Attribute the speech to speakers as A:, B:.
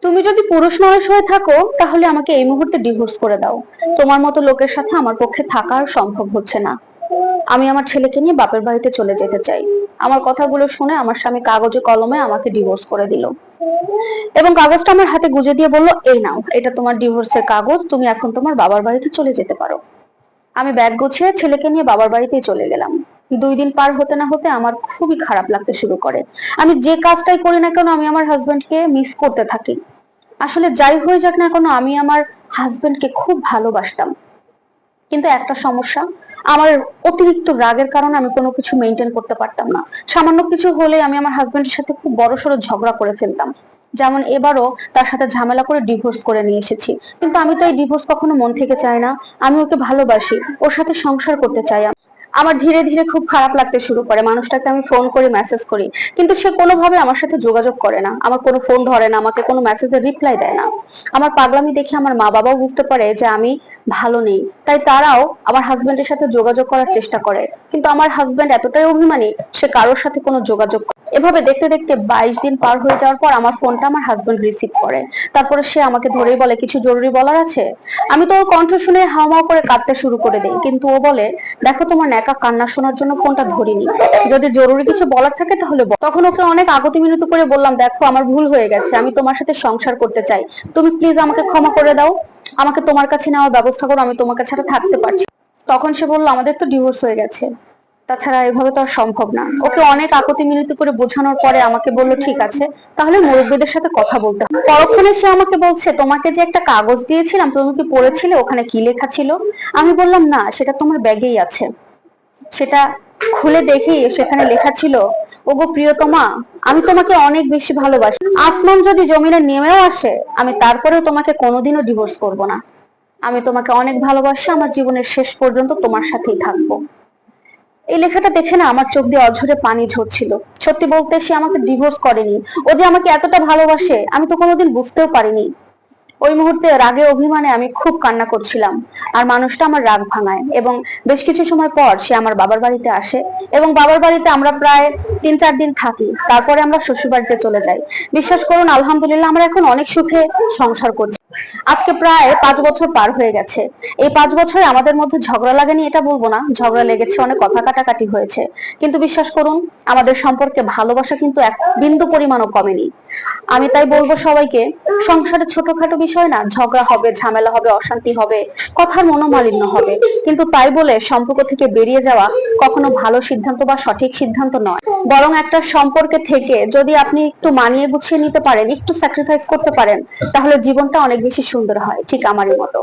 A: তুমি যদি পুরুষ মানুষ হয়ে থাকো তাহলে আমাকে এই মুহূর্তে ডিভোর্স করে দাও। তোমার মতো লোকের সাথে আমার পক্ষে থাকা আর সম্ভব হচ্ছে না। আমি আমার ছেলেকে নিয়ে বাপের বাড়িতে চলে যেতে চাই। আমার কথাগুলো শুনে আমার স্বামী কাগজে কলমে আমাকে ডিভোর্স করে দিল এবং কাগজটা আমার হাতে গুজে দিয়ে বলল, এই নাও, এটা তোমার ডিভোর্সের কাগজ, তুমি এখন তোমার বাবার বাড়িতে চলে যেতে পারো। আমি ব্যাগ গুছিয়ে ছেলেকে নিয়ে বাবার বাড়িতেই চলে গেলাম। 2 দিন পার হতে না হতে আমার খুবই খারাপ লাগতে শুরু করে। আমি যে কাজটাই করি না কেন আমি আমার হাজবেন্ডকে মিস করতে থাকি। আসলে যাই হয়ে যাক না কেন আমি আমার হাজবেন্ডকে খুব ভালোবাসতাম। কিন্তু একটা সমস্যা, আমার অতিরিক্ত রাগের কারণে আমি কোনো কিছু মেনটেন করতে পারতাম না। সামান্য কিছু হলে আমি আমার হাজবেন্ডের সাথে খুব বড়সড় ঝগড়া করে ফেলতাম। যেমন এবারও তার সাথে ঝামেলা করে ডিভোর্স করে নিয়ে এসেছি। কিন্তু আমি তো এই ডিভোর্স কখনো মন থেকে চাই না। আমি ওকে ভালোবাসি, ওর সাথে সংসার করতে চাই। আমার ধীরে ধীরে খুব খারাপ লাগতে শুরু করে। মানুষটাকে আমি ফোন করি, মেসেজ করি, কিন্তু সে কোনোভাবে আমার সাথে যোগাযোগ করে না, আমার কোনো ফোন ধরে না, আমাকে কোনো মেসেজের রিপ্লাই দেয় না। আমার পাগলামি দেখে আমার মা বাবাও বুঝতে পারে যে আমি ভালো নেই, তাই তারাও আমার হাজবেন্ডের সাথে যোগাযোগ করার চেষ্টা করে। কিন্তু আমার হাজবেন্ড এতটাই অভিমানী, সে কারোর সাথে কোনো যোগাযোগ এভাবে দেখতে দেখতে 22 দিন পার হয়ে যাওয়ার পর আমার ফোনটা আমার হাজবেন্ড রিসিভ করে। তারপরে সে আমাকে ধরেই বলে, কিছু জরুরি বলার আছে? আমি তো ওর কণ্ঠ শুনে হাউমাউ করে কাঁদতে শুরু করে দিই, কিন্তু ও বলে, দেখো তোমার ন্যাকা কান্না শোনার জন্য ফোনটা ধরিনি, যদি জরুরি কিছু বলার থাকে তাহলে তখন ওকে অনেক আগতি মিনতি করে বললাম, দেখো আমার ভুল হয়ে গেছে, আমি তোমার সাথে সংসার করতে চাই, তুমি প্লিজ আমাকে ক্ষমা করে দাও, আমাকে তোমার কাছে নেওয়ার ব্যবস্থা করো, আমি তোমার কাছে থাকতে পারছি। তখন সে বললো, আমাদের তো ডিভোর্স হয়ে গেছে, তাছাড়া এভাবে তো আর সম্ভব না। ওকে অনেক আকতি মিনতি করে বোঝানোর পরে আমাকে বললো, ঠিক আছে, তাহলে মুরব্বীদের সাথে কথা বলতে হবে। পরক্ষণে সে আমাকে বলছে, তোমাকে যে একটা কাগজ দিয়েছিলাম তুমি কি পড়েছিলে, ওখানে কি লেখা ছিল? আমি বললাম, না, সেটা তোমার ব্যাগেই আছে। সেটা খুলে দেখি সেখানে লেখা ছিল, ওগো প্রিয়তমা, আমি তোমাকে অনেক বেশি ভালোবাসি। আসমান যদি জমিনে নেমেও আসে আমি তারপরেও তোমাকে কোনোদিনও ডিভোর্স করব না। আমি তোমাকে অনেক ভালোবাসি, আমার জীবনের শেষ পর্যন্ত তোমার সাথেই থাকবো। এই লেখাটা দেখে না আমার চোখ দিয়ে অঝরে পানি ঝরছিল। সত্যি বলতে সে আমাকে ডিভোর্স করেনি, ও যে আমাকে এতটা ভালোবাসে আমি তো কোনোদিন বুঝতেও পারিনি। ওই মুহূর্তে রাগে অভিমানে আমি খুব কান্না করছিলাম, আর মানুষটা আমার রাগ ভাঙায়। এবং বেশ কিছু সময় পর সে আমার বাবার বাড়িতে আসে এবং বাবার বাড়িতে আমরা প্রায় 3-4 দিন থাকি, তারপরে আমরা শ্বশুর বাড়িতে চলে যাই। বিশ্বাস করুন, আলহামদুলিল্লাহ আমরা এখন অনেক সুখে সংসার করছি। আজকে প্রায় 5 বছর পার হয়ে গেছে। এই 5 বছরে আমাদের মধ্যে ঝগড়া লাগেনি এটা বলবো না, ঝগড়া লেগেছে, অনেক কথা কাটাকাটি হয়েছে, কিন্তু বিশ্বাস করুন আমাদের সম্পর্কে ভালোবাসা কিন্তু এক বিন্দু পরিমাণও কমেনি। আমি তাই বলবো সবাইকে, সংসারে ছোটখাটো বিষয় না, ঝগড়া হবে, ঝামেলা হবে, অশান্তি হবে, কথার মনোমালিন্য হবে, কিন্তু তাই বলে সম্পর্ক থেকে বেরিয়ে যাওয়া কখনো ভালো সিদ্ধান্ত বা সঠিক সিদ্ধান্ত নয়। বরং একটা সম্পর্কে থেকে যদি আপনি একটু মানিয়ে গুছিয়ে নিতে পারেন, একটু স্যাক্রিফাইস করতে পারেন, তাহলে জীবনটা অনেক বেশি সুন্দর হয়, ঠিক আমারই মতো।